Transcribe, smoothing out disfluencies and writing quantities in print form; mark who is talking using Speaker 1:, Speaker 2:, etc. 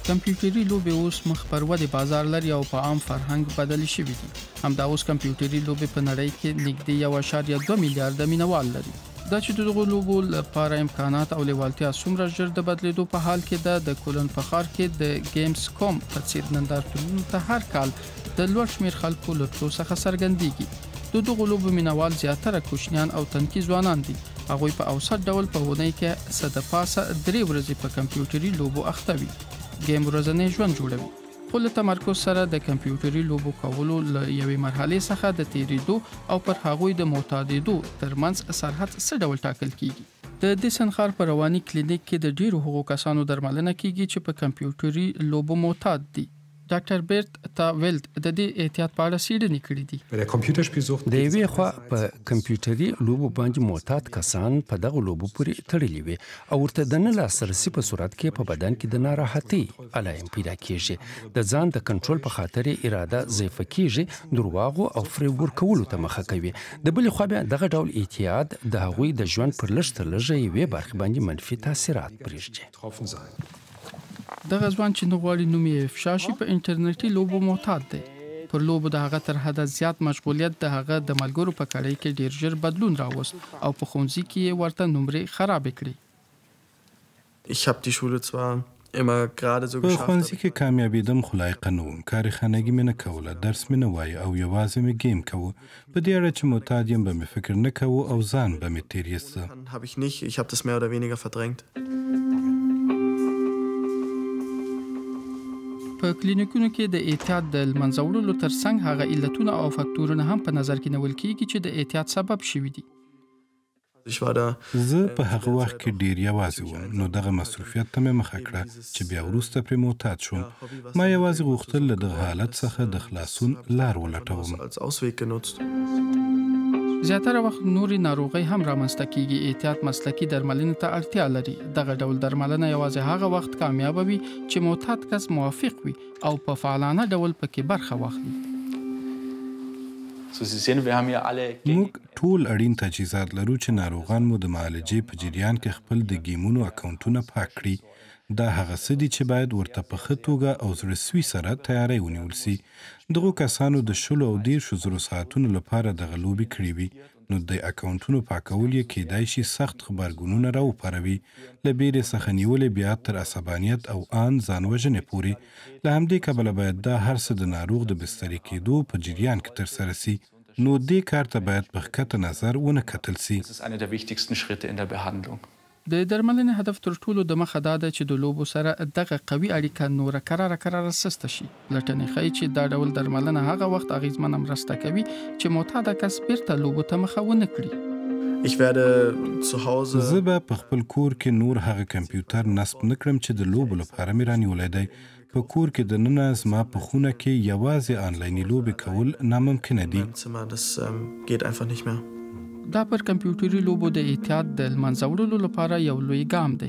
Speaker 1: کمپیوټري لوبې اوس مخ پر ودې بازار لري او په عام فرهنګ بدلې شوي دي. همدا اوس کمپیوټري لوبې په نړۍ کې نږدې 1.2 میلیارډ مینوال لري. دا چې دغه لوبو لپاره امکانات او لیوالتیا څومره ژر د بدلېدو په حال کې ده، د کولن فخر کې د گیمز کوم په څیر نندارتونونو ته هر کال د لوړ شمېر خلکو له تلو څخه څرګندېږي. دغه لوبو مینوال زیاتره کوچنیان او تنکي ځوانان دي. هغوی په اوسط ډول په اونۍ کې څه د پاسه 3 ورځې په کمپیوټري لوبو اخته وي. گیم ورځنی ژوند جوړوي. خو له تمرکز سره د کمپیوټري لوبو کولو له یوې مرحلې څخه د تیریدو او پر هغوی د معتادېدو ترمنځ سرحد څه ډول ټاکل کیږي؟ د دې سنخار په رواني کلینیک کې د ډیرو هغو کسانو درملنه کیږي چې په کمپیوټري لوبو معتاد دي. ډاکټر بیرت تا ویلد د دې احتیاط په اړه څېړنې کړې دي.
Speaker 2: د یوې خوا په کمپیوټري لوبو باندې معتاد کسان په دغه لوبو پورې تړلي وي او ورته د نه لاسرسي په صورت کې په بدن کې د ناراحتۍ علایم پیدا کیږي. د ځان د کنټرول په خاطر اراده ضعیفه کیږي، درواغو او فریب ورکولو ته مخه کوي. د بلې خوا بیا دغه ډول اعتیاد د هغوی د ژوند پر لږ تر لږه یوې برخې باندې منفي تاثیرات پرېږدي.
Speaker 1: دغه ځوان چې نه غواړي نوم یې افشا شي په انټرنیټي لوبو معتاد دی. پر لوبو د هغه تر حده زیات مشغولیت د هغه د ملګرو په کړۍ کې ډیر ژر بدلون راوست او په ښوونځي کې یې ورته نمرې خرابې کړې.
Speaker 3: په ښوونځي کې کامیابېدم خو لایقه نه وم. کاري خانګي مې نه کوله، درس مې نه وایه او یوازې مې گیم کوه. په دې اړه چې معتاد یم به مې فکر نه کوه او ځان به مې تیر ایسته.
Speaker 1: په کلینیکونو کې د احتیاط د منځه وړلو ترڅنګ هغه علتونه او فاکتورونه هم په نظر کې نیول کیږي چې د احتیاط سبب شوي دي.
Speaker 3: زه په هغه وخت کې ډیر یوازې وم، نو دغه مصروفیت ته مې مخه کړه چې بیا وروسته پرې معتاد شوم. ما یوازې غوښتل له دغه حالت څخه د خلاصون لار ولټوم.
Speaker 1: زیاتره وخت نوري ناروغۍ هم رامنځته کیږي. احتیاط مسلکي درملنې ته اړتیا لري. دغه ډول درملنه یوازې هغه وخت کامیابه وي چې معتاد کس موافق وي او په فعالانه ډول پکې برخه واخلي.
Speaker 3: موږ ټول اړین تجهیزات لرو چې ناروغان مو د معالجې په جریان کې خپل د گیمونو اکاونټونه پاک کړي. دا هغه څه دي چې باید ورته په ښه توګه او زړهسوي سره تیاری ونیول سي. دغو کسانو د 10,000 ساعتونو لپاره دغه لوبې کړې وي، نو د اکاونټونو پاکول یې کیدای شي سخت خبرګونونه راوپاروي، له بیرې څخه نیولې بیا تر عصبانیت او آن ځان وژنې پورې. له همدې کبله باید دا هر څه د ناروغ د بسترې کېدو په جریان کې ترسره سي، نو دې کار ته باید په ښکته نظر ونه کتل سي.
Speaker 1: د درملنې هدف تر ټولو د مخه دا ده چې د لوبو سره دغه قوي اړیکه نوره قراره سسته شي. لټنې ښیي چې دا ډول درملنه هغه وخت اغیزمنه مرسته کوي چې معتاده کس بیرته لوبو ته مخه ونه کړي.
Speaker 3: زه به په خپل کور کې نور هغه کمپیوټر نصب نه کړم چې د لوبو لپاره مې رانیولی دی. په کور کې دننه زما په خونه کې یوازې آنلایني لوبې کول ناممکنه دي.
Speaker 1: دا پر کمپیوټري لوبو د احتیاط د منځه وړلو لپاره یو لوی ګام دی.